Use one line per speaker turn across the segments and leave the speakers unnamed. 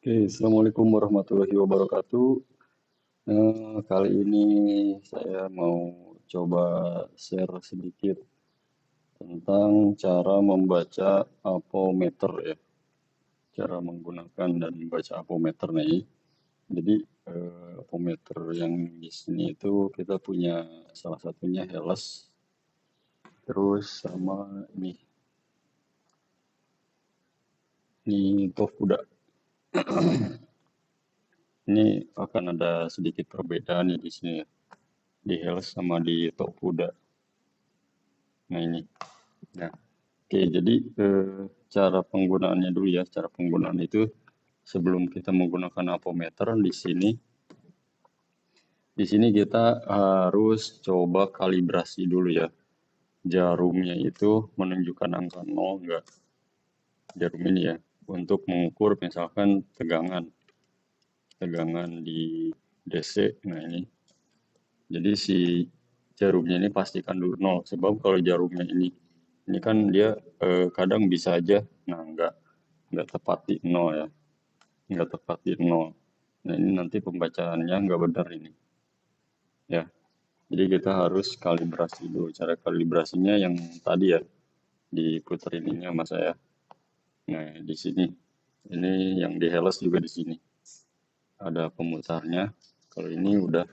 Oke, Assalamualaikum warahmatullahi wabarakatuh. Kali ini saya mau coba share sedikit tentang cara membaca apometer ya, cara menggunakan dan membaca apometer nih. Jadi apometer yang di sini itu kita punya salah satunya Helles, terus sama ini Tofuda. Ini akan ada sedikit perbedaan ya di sini ya, di Helles sama di Tofuda. Nah ini. Nah, oke, jadi cara penggunaannya dulu ya. Cara penggunaan itu sebelum kita menggunakan apometer di sini kita harus coba kalibrasi dulu ya. Jarumnya itu menunjukkan angka 0 enggak? Jarum ini ya, untuk mengukur misalkan tegangan di DC. Nah ini, jadi si jarumnya ini pastikan dulu 0. Sebab kalau jarumnya ini kan dia kadang bisa aja, nah nggak tepat di 0 ya, nggak tepat di 0. Nah ini nanti pembacaannya nggak benar ini ya. Jadi kita harus kalibrasi dulu. Cara kalibrasinya yang tadi ya, diputerin ini sama saya. Nah di sini, ini yang di Helles juga di sini ada pemutarnya. Kalau ini udah,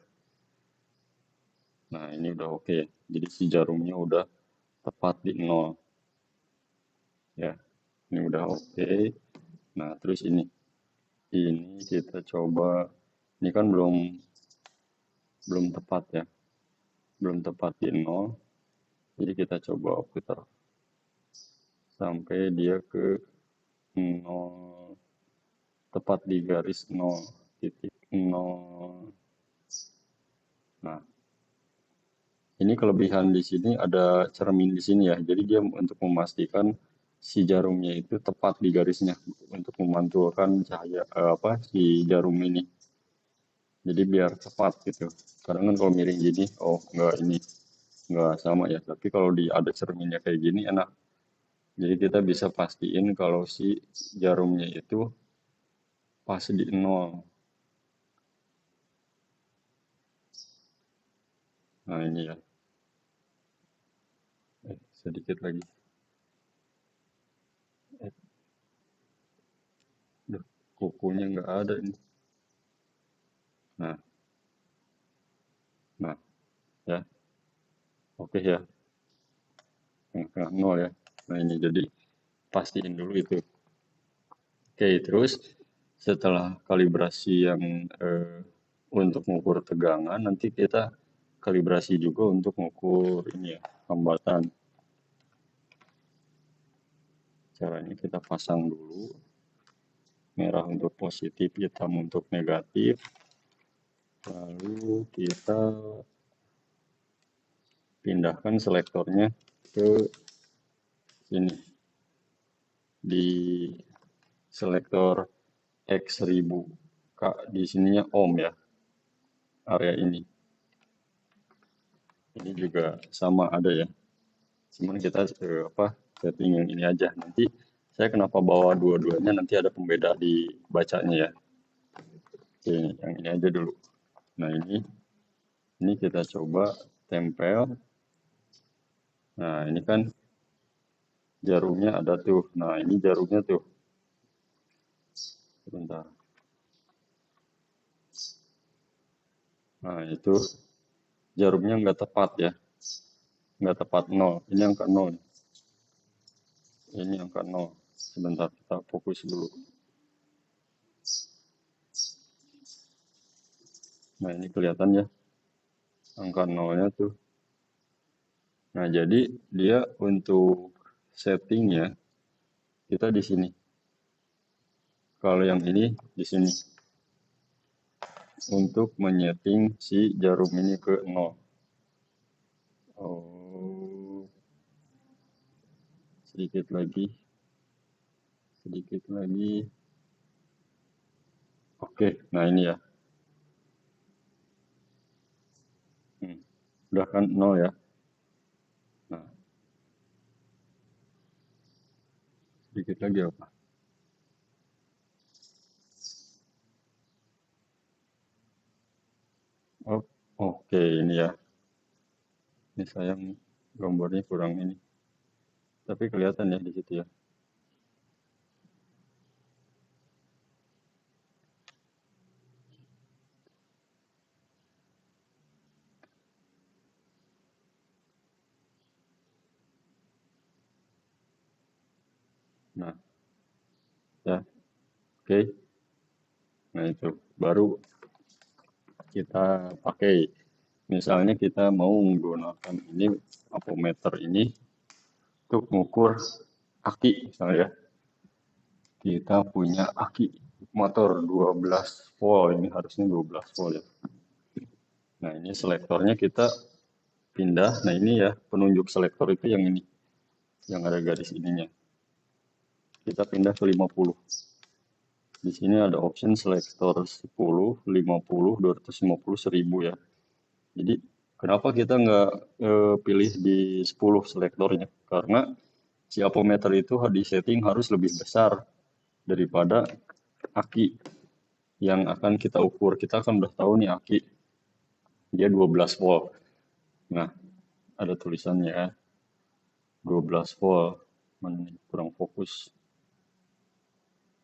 nah ini udah oke. Jadi si jarumnya udah tepat di 0 ya. Ini udah oke. Nah terus ini kita coba, ini kan belum tepat ya, belum tepat di 0. Jadi kita coba putar sampai dia ke 0, tepat di garis 0,0. Nah, ini kelebihan di sini ada cermin di sini ya. Jadi dia untuk memastikan si jarumnya itu tepat di garisnya untuk memantulkan cahaya si jarum ini. Jadi biar tepat gitu. Kadang kan kalau miring gini, oh enggak, ini enggak sama ya. Tapi kalau ada cerminnya kayak gini enak. Jadi kita bisa pastiin kalau si jarumnya itu pas di 0. Nah ini ya, sedikit lagi. Duh, kukunya nggak ada ini. Nah, nah, ya, oke ya, tengah 0 ya. Nah ini jadi pastiin dulu itu. Oke, terus setelah kalibrasi yang untuk mengukur tegangan, nanti kita kalibrasi juga untuk mengukur ini ya, hambatan. Caranya kita pasang dulu, merah untuk positif, hitam untuk negatif. Lalu kita pindahkan selektornya ke sini, di selektor X1000. Di sininya ohm ya, area ini. Ini juga sama ada ya. Cuman kita setting yang ini aja. Nanti saya kenapa bawa dua-duanya, nanti ada pembeda di bacanya ya. Oke, yang ini aja dulu. Nah ini kita coba tempel. Nah ini kan jarumnya ada tuh. Nah ini jarumnya tuh. Sebentar. Nah itu jarumnya nggak tepat ya. Nggak tepat 0. Ini angka 0. Ini angka 0. Sebentar kita fokus dulu. Nah ini kelihatan ya, angka 0-nya tuh. Nah jadi dia untuk settingnya kita di sini. Kalau yang ini di sini untuk menyeting si jarum ini ke 0. Oh, sedikit lagi, sedikit lagi. Oke, nah ini ya. Udah kan 0 ya. Nah, sedikit lagi apa? Oke, ini ya. Ini sayang gambarnya kurang ini. Tapi kelihatan ya di situ ya. Nah, ya, oke. Nah, itu baru kita pakai. Misalnya kita mau menggunakan ini apometer ini untuk mengukur aki misalnya ya. Kita punya aki motor 12 volt, ini harusnya 12 volt ya. Nah, ini selektornya kita pindah. Nah, ini ya penunjuk selektor itu yang ini, yang ada garis ininya. Kita pindah ke 50. Di sini ada option selektor 10, 50, 250, 1000 ya. Jadi kenapa kita nggak pilih di 10 selektornya? Karena si apometer itu di setting harus lebih besar daripada aki yang akan kita ukur. Kita akan udah tahu nih aki dia 12 volt. Nah, ada tulisannya 12 volt. Mana nih? Kurang fokus.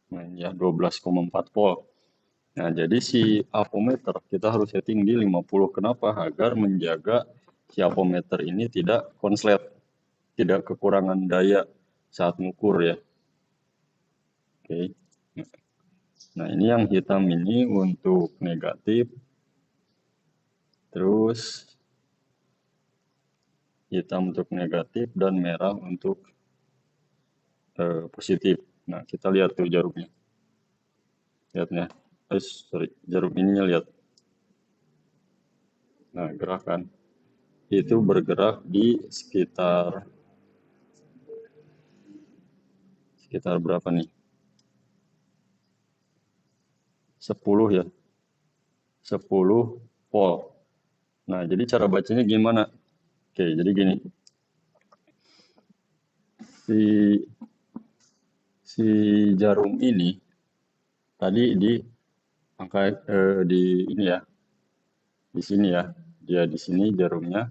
Nah, ya 12,4 volt. Nah, jadi si apometer kita harus setting di 50. Kenapa? Agar menjaga si apometer ini tidak konslet, tidak kekurangan daya saat mengukur ya. Oke. Nah, ini yang hitam ini untuk negatif. Terus hitam untuk negatif dan merah untuk positif. Nah, kita lihat tuh jarumnya. Lihatnya. Sorry, jarum ininya lihat. Nah, gerakan itu bergerak di sekitar berapa nih? 10 ya. 10 volt. Nah, jadi cara bacanya gimana? Oke, jadi gini. Si si jarum ini tadi di angka di ini ya, di sini ya. Dia di sini jarumnya.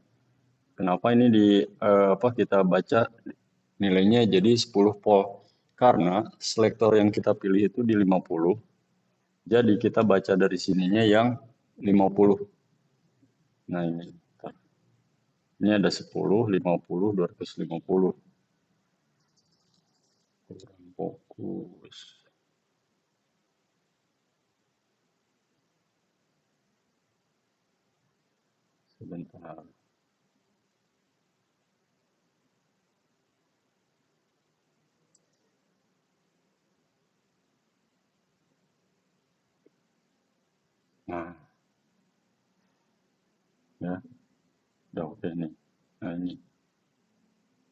Kenapa ini apa kita baca nilainya jadi 10 volt? Karena selektor yang kita pilih itu di 50. Jadi kita baca dari sininya yang 50. Nah, ini. Ini ada 10, 50, 250. Kurang fokus. Sebentar. Nah, ya, udah oke nih. Nah, ini.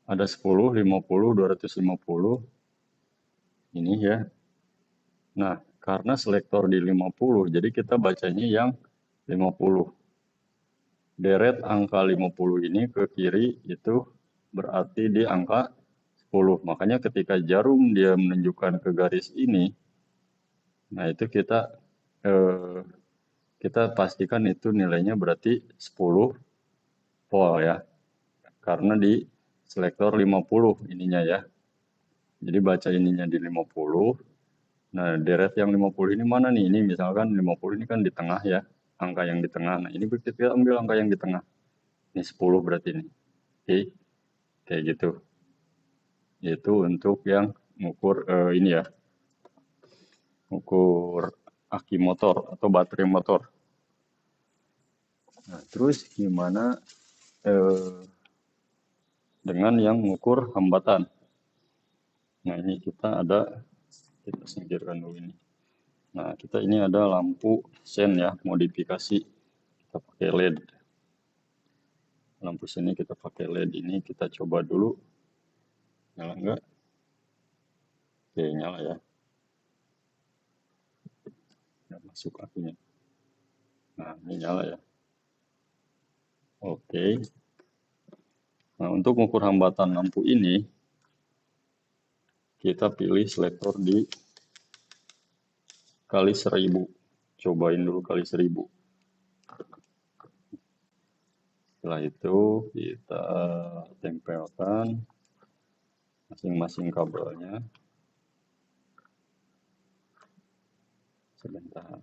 Ada 10, 50, 250. Ini ya. Nah, karena selektor di 50, jadi kita bacanya yang 50. Deret angka 50 ini ke kiri itu berarti di angka 10. Makanya ketika jarum dia menunjukkan ke garis ini, nah itu eh, kita pastikan itu nilainya berarti 10 volt ya. Karena di selektor 50 ininya ya. Jadi baca ininya di 50. Nah, deret yang 50 ini mana nih? Ini misalkan 50 ini kan di tengah ya. Angka yang di tengah. Nah, ini kita ambil angka yang di tengah. Ini 10 berarti ini. Oke, kayak gitu. Itu untuk yang mengukur ini ya. Ukur aki motor atau baterai motor. Nah, terus gimana dengan yang mengukur hambatan? Nah, ini kita singkirkan dulu ini. Nah, kita ini ada lampu sen ya, modifikasi. Kita pakai LED. Lampu seni kita pakai LED ini, kita coba dulu. Nyala enggak? Oke, nyala ya. Nggak masuk apinya. Nah, ini nyala ya. Oke. Nah, untuk mengukur hambatan lampu ini, kita pilih selektor di kali 1000. Cobain dulu kali 1000. Setelah itu kita tempelkan masing-masing kabelnya. Sebentar,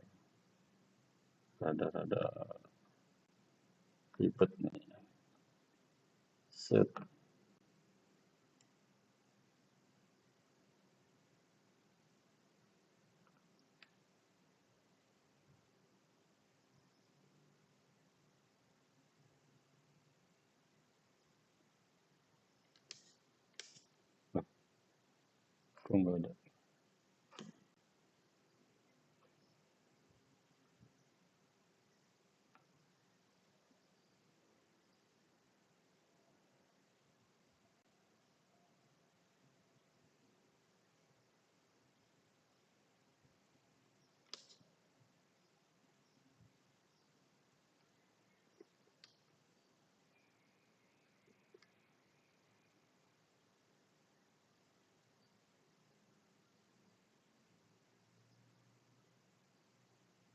rada-rada ribet nih. Set. Kok nggak ada?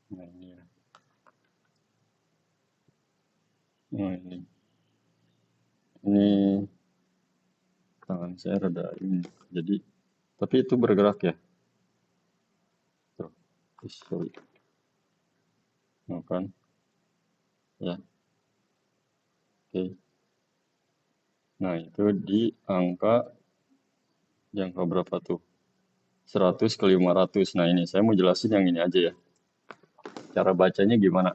Nah ini ya. Nah ini tangan saya rada ini. Jadi, tapi itu bergerak ya. Tuh, sorry. Nah, kan? Ya, oke. Nah itu di angka berapa tuh? 100 ke 500. Nah ini saya mau jelasin yang ini aja ya. Cara bacanya gimana?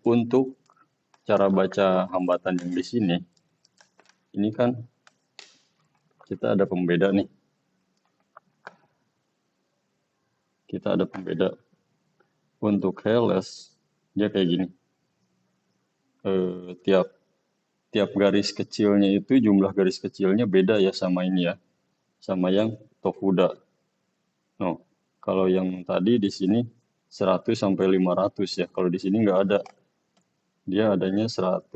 Untuk cara baca hambatan yang di sini, ini kan kita ada pembeda nih. Kita ada pembeda. Untuk Helles, dia kayak gini. Tiap garis kecilnya itu jumlah garis kecilnya beda ya sama ini ya. Sama yang Tofuda. No, kalau yang tadi di sini 100 sampai 500 ya. Kalau di sini nggak ada. Dia adanya 100,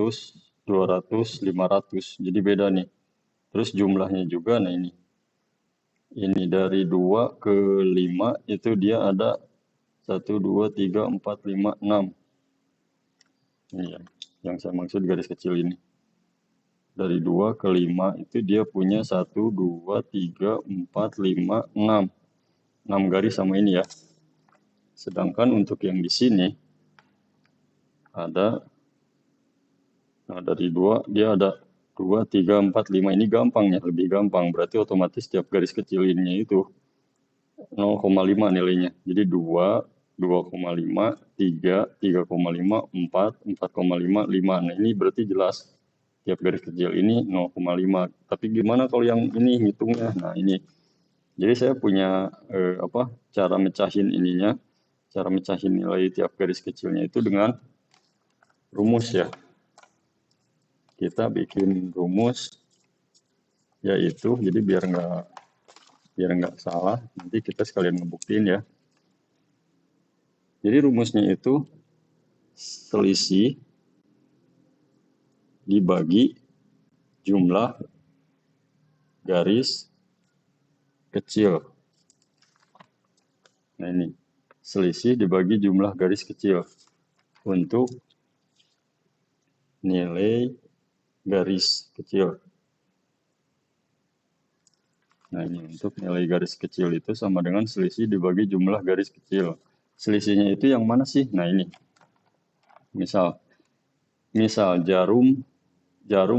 200, 500. Jadi beda nih. Terus jumlahnya juga, nah ini. Ini dari 2 ke 5 itu dia ada 1, 2, 3, 4, 5, 6. Ini ya, yang saya maksud garis kecil ini. Dari 2 ke 5 itu dia punya 1, 2, 3, 4, 5, 6. 6 garis sama ini ya. Sedangkan untuk yang di sini ada, nah dari 2 dia ada 2, 3, 4, 5. Ini gampang ya, lebih gampang. Berarti otomatis tiap garis kecil ini itu 0,5 nilainya. Jadi 2, 2,5, 3, 3,5, 4, 4,5, 5. Nah ini berarti jelas tiap garis kecil ini 0,5. Tapi gimana kalau yang ini hitungnya? Nah ini. Jadi saya punya cara mecahin ininya. Cara mecahin nilai tiap garis kecilnya itu dengan rumus ya. Kita bikin rumus yaitu, jadi biar nggak salah, nanti kita sekalian ngebuktiin ya. Jadi rumusnya itu selisih dibagi jumlah garis kecil. Nah ini, selisih dibagi jumlah garis kecil untuk nilai garis kecil. Nah ini, untuk nilai garis kecil itu sama dengan selisih dibagi jumlah garis kecil. Selisihnya itu yang mana sih? Nah ini, misal jarum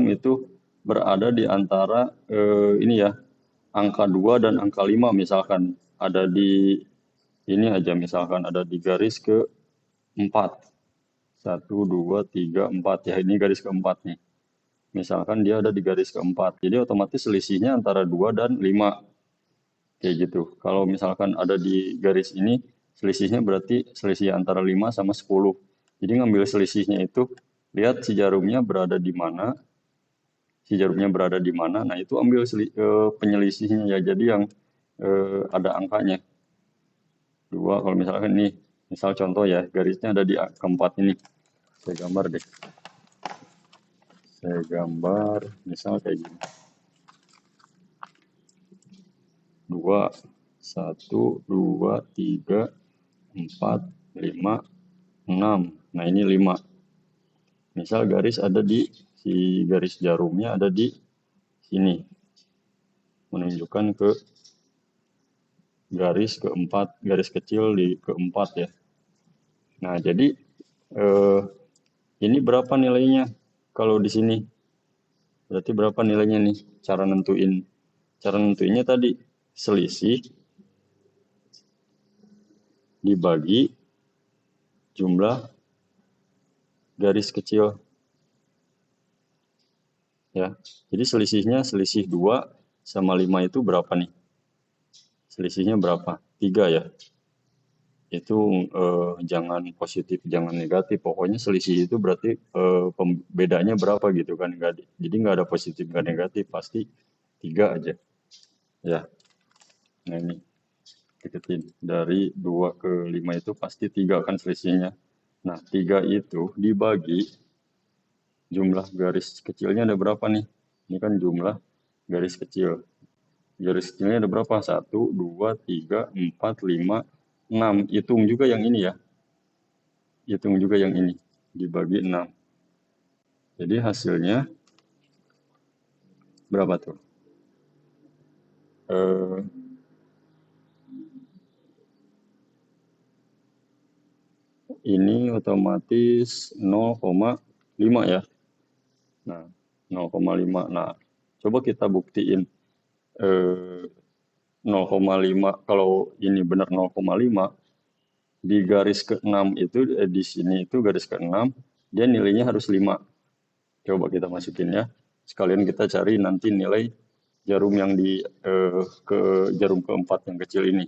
itu berada di antara ini ya, angka 2 dan angka 5 misalkan ada di ini aja, misalkan ada di garis ke 4. 1, 2, 3, 4 ya, ini garis keempat nih. Misalkan dia ada di garis keempat, jadi otomatis selisihnya antara 2 dan 5. Kayak gitu. Kalau misalkan ada di garis ini, selisihnya berarti selisih antara 5 sama 10. Jadi ngambil selisihnya itu, lihat si jarumnya berada di mana, nah itu ambil penyelisihnya ya, jadi yang ada angkanya. 2, kalau misalkan nih, misal contoh ya, garisnya ada di keempat ini. Saya gambar deh. Misal kayak gini. 2, 1, 2, 3, 4, 5, 6. Nah ini 5. Misal garis ada di, si garis jarumnya ada di sini. Menunjukkan ke garis keempat, garis kecil di keempat ya. Nah, jadi ini berapa nilainya kalau di sini? Berarti berapa nilainya nih? Cara nentuin. Cara nentuinnya tadi selisih dibagi jumlah garis kecil. Ya. Jadi selisihnya selisih 2 sama 5 itu berapa nih? Selisihnya berapa? 3 ya. Itu jangan positif, jangan negatif. Pokoknya selisih itu berarti bedanya berapa gitu kan. Jadi nggak ada positif, nggak negatif. Pasti 3 aja. Ya. Nah ini. Deketin. Dari 2 ke 5 itu pasti 3 kan selisihnya. Nah 3 itu dibagi jumlah garis kecilnya ada berapa nih? Ini kan jumlah garis kecil. Garis kecilnya ada berapa? 1, 2, 3, 4, 5, 6. Hitung juga yang ini ya. Hitung juga yang ini. Dibagi 6. Jadi hasilnya berapa tuh? Ini otomatis 0,5 ya. Nah, 0,5. Nah, coba kita buktiin 0,5. Kalau ini benar 0,5, di garis ke-6 itu, di sini itu garis ke-6, dia nilainya harus 5. Coba kita masukin ya. Sekalian kita cari nanti nilai jarum yang di ke jarum keempat yang kecil ini.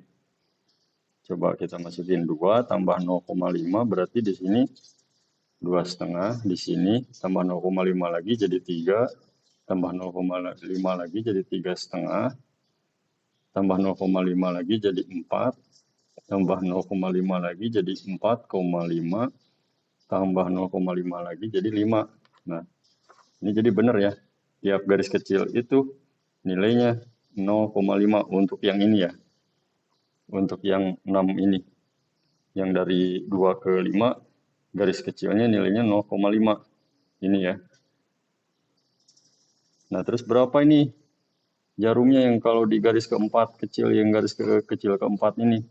Coba kita masukin 2 tambah 0,5 berarti di sini 2,5, di sini tambah 0,5 lagi jadi 3, tambah 0,5 lagi jadi 3,5, tambah 0,5 lagi jadi 4, tambah 0,5 lagi jadi 4,5, tambah 0,5 lagi jadi 5. Nah, ini jadi benar ya. Tiap garis kecil itu nilainya 0,5 untuk yang ini ya. Untuk yang 6 ini. Yang dari 2 ke 5, garis kecilnya nilainya 0,5. Ini ya. Nah, terus berapa ini jarumnya yang kalau di garis keempat kecil, yang garis kecil keempat ini?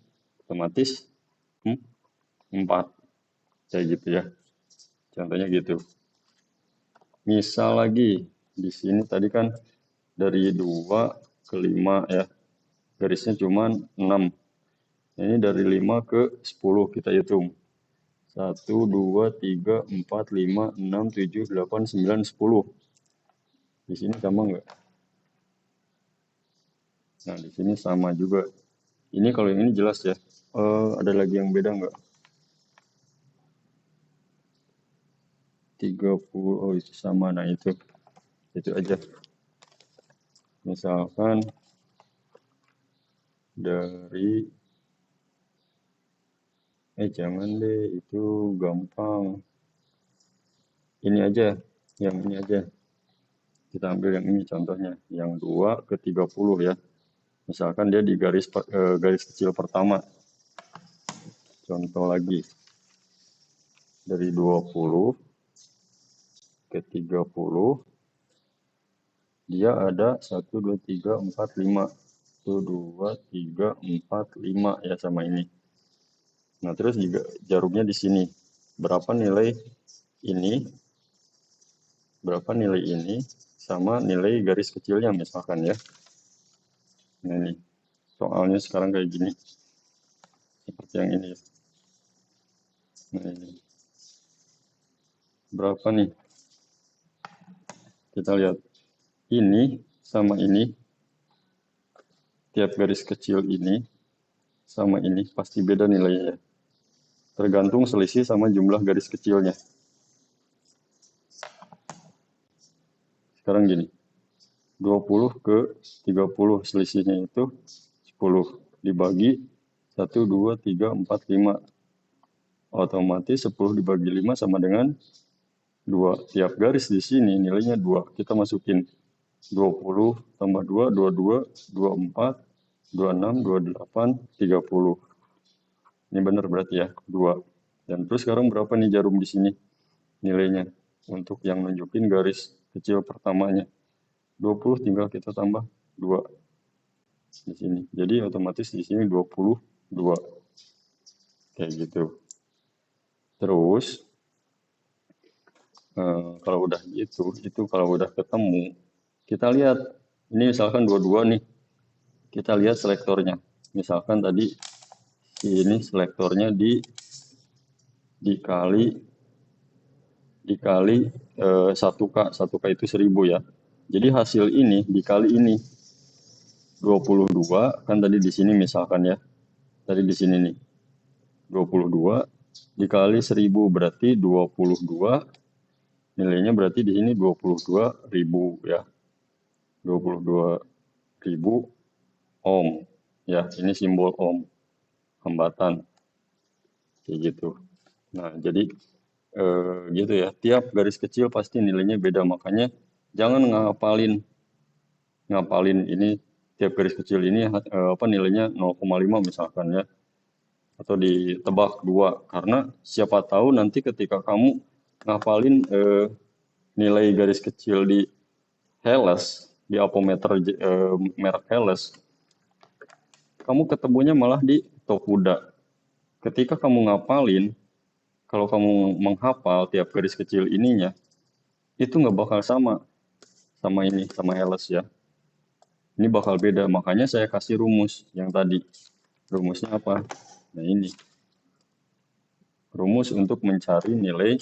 Otomatis 4. Kayak gitu ya. Contohnya gitu. Misal lagi, di sini tadi kan dari 2 ke 5 ya. Garisnya cuma 6. Ini dari 5 ke 10 kita hitung. 1, 2, 3, 4, 5, 6, 7, 8, 9, 10. Di sini sama nggak? Nah, di sini sama juga. Ini kalau yang ini jelas ya. Ada lagi yang beda nggak? 30, oh itu sama. Nah itu aja. Misalkan dari jangan deh, itu gampang. Ini aja, yang ini aja. Kita ambil yang ini contohnya, yang 2 ke 30 ya. Misalkan dia di garis kecil pertama. Contoh lagi. Dari 20 ke 30 dia ada 1, 2, 3, 4, 5. 1, 2, 3, 4, 5 ya sama ini. Nah, terus juga jarumnya di sini. Berapa nilai ini? Berapa nilai ini sama nilai garis kecilnya misalkan ya. Nah, ini soalnya sekarang kayak gini. Seperti yang ini. Nah, ini. Berapa nih? Kita lihat. Ini sama ini. Tiap garis kecil ini sama ini pasti beda nilainya. Tergantung selisih sama jumlah garis kecilnya. Sekarang gini. 20 ke 30 selisihnya itu 10 dibagi 1, 2, 3, 4, 5. Otomatis 10 dibagi 5 sama dengan 2. Tiap garis di sini nilainya 2. Kita masukin 20 tambah 2, 22, 24, 26, 28, 30. Ini benar berarti ya, 2. Dan terus sekarang berapa nih jarum di sini nilainya? untuk yang nunjukin garis kecil pertamanya. 20 tinggal kita tambah 2 di sini. Jadi otomatis di sini 22. Kayak gitu. Terus kalau udah gitu, itu kalau udah ketemu, kita lihat ini misalkan 22 nih. Kita lihat selektornya. Misalkan tadi ini selektornya dikali 1K. 1K itu 1000 ya. Jadi hasil ini dikali ini 22 kan tadi di sini misalkan ya. Tadi di sini nih. 22 dikali 1000 berarti 22, nilainya berarti di sini 22.000 ya. 22.000 ohm. Ya, ini simbol ohm, hambatan. Kayak gitu. Nah, jadi gitu ya. Tiap garis kecil pasti nilainya beda, makanya jangan ngapalin ini tiap garis kecil ini nilainya 0,5 misalkan ya, atau ditebak 2, karena siapa tahu nanti ketika kamu ngapalin nilai garis kecil di Helles, di apometer merek Helles, kamu ketemunya malah di Tokuda. Ketika kamu ngapalin, kalau kamu menghafal tiap garis kecil ininya, itu nggak bakal sama ini, sama Helles ya. Ini bakal beda, makanya saya kasih rumus yang tadi. Rumusnya apa? Nah ini. Rumus untuk mencari nilai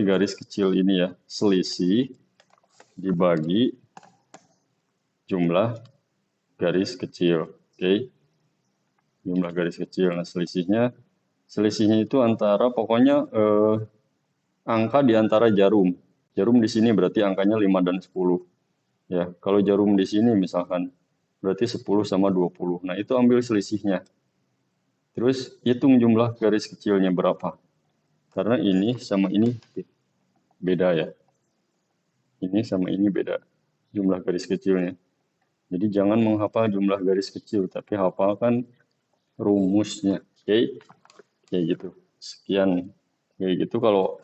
garis kecil ini ya. Selisih dibagi jumlah garis kecil. Oke. Jumlah garis kecil. Nah selisihnya itu antara pokoknya angka di antara jarum. Jarum di sini berarti angkanya 5 dan 10. Ya, kalau jarum di sini misalkan berarti 10 sama 20. Nah, itu ambil selisihnya. Terus hitung jumlah garis kecilnya berapa. Karena ini sama ini beda ya. Ini sama ini beda jumlah garis kecilnya. Jadi jangan menghafal jumlah garis kecil, tapi hafalkan rumusnya. Oke, kayak gitu. Sekian. Kayak gitu. Kalau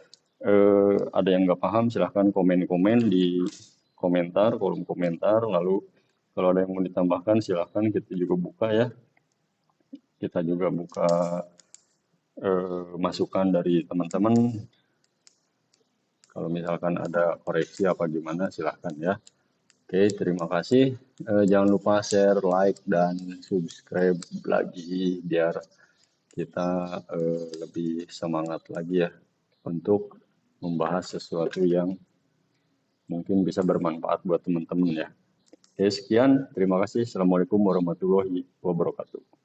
ada yang nggak paham, silahkan komen-komen di komentar, kolom komentar. Lalu kalau ada yang mau ditambahkan, silahkan, kita juga buka ya. Kita juga buka masukan dari teman-teman. Kalau misalkan ada koreksi apa gimana, silahkan ya. Oke, terima kasih. Jangan lupa share, like, dan subscribe lagi biar kita lebih semangat lagi ya untuk membahas sesuatu yang mungkin bisa bermanfaat buat teman-teman ya. Oke, sekian. Terima kasih. Assalamualaikum warahmatullahi wabarakatuh.